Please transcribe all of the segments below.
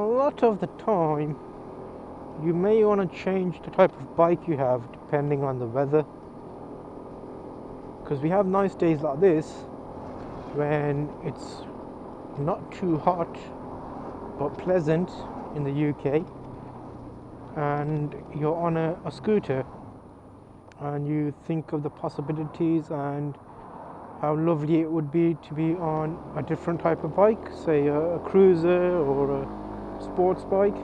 A lot of the time you may want to change the type of bike you have depending on the weather, because we have nice days like this when it's not too hot but pleasant in the UK, and you're on a scooter and you think of the possibilities and how lovely it would be to be on a different type of bike, say a cruiser or a sports bike.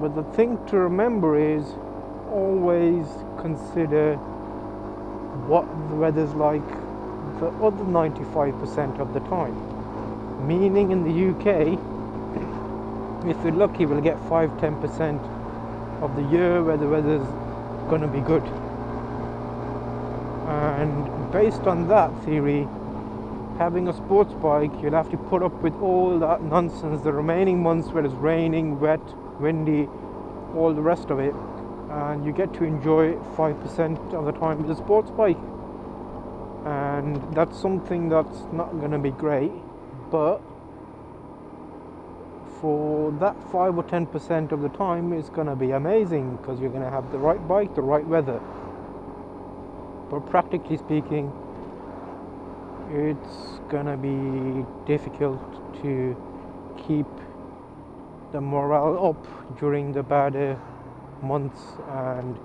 But the thing to remember is always consider what the weather's like the other 95% of the time. Meaning in the UK, if we're lucky, we'll get 5-10% of the year where the weather's going to be good. And based on that theory, having a sports bike, you'll have to put up with all that nonsense the remaining months where it's raining, wet, windy, all the rest of it, and you get to enjoy it 5% of the time with a sports bike. And that's something that's not going to be great, but for that 5 or 10% of the time it's going to be amazing, because you're going to have the right bike, the right weather. But practically speaking, it's going to be difficult to keep the morale up during the bad months, and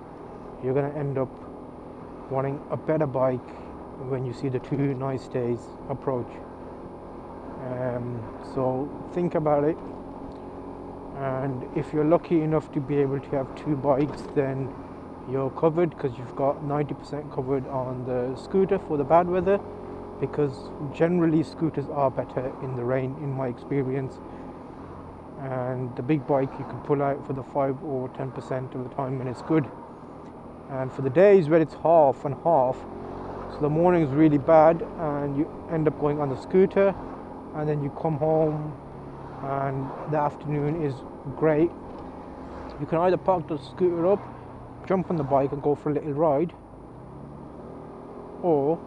you're going to end up wanting a better bike when you see the 2 nice days approach. So think about it, and if you're lucky enough to be able to have 2 bikes, then you're covered, because you've got 90% covered on the scooter for the bad weather, because generally scooters are better in the rain in my experience, and the big bike you can pull out for the 5 or 10% of the time when it's good. And for the days where it's half and half, so the morning is really bad and you end up going on the scooter, and then you come home and the afternoon is great, you can either park the scooter up, jump on the bike and go for a little ride, or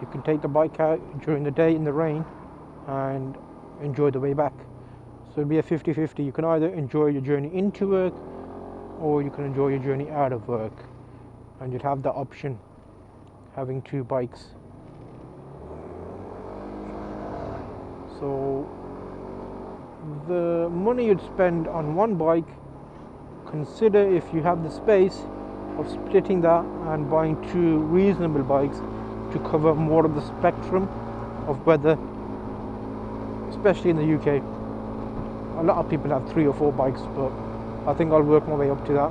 you can take the bike out during the day in the rain and enjoy the way back. So it'll be a 50-50. You can either enjoy your journey into work, or you can enjoy your journey out of work, and you'd have the option having 2 bikes. So the money you'd spend on one bike, consider if you have the space of splitting that and buying 2 reasonable bikes to cover more of the spectrum of weather, especially in the UK. A lot of people have 3 or 4 bikes, but I think I'll work my way up to that.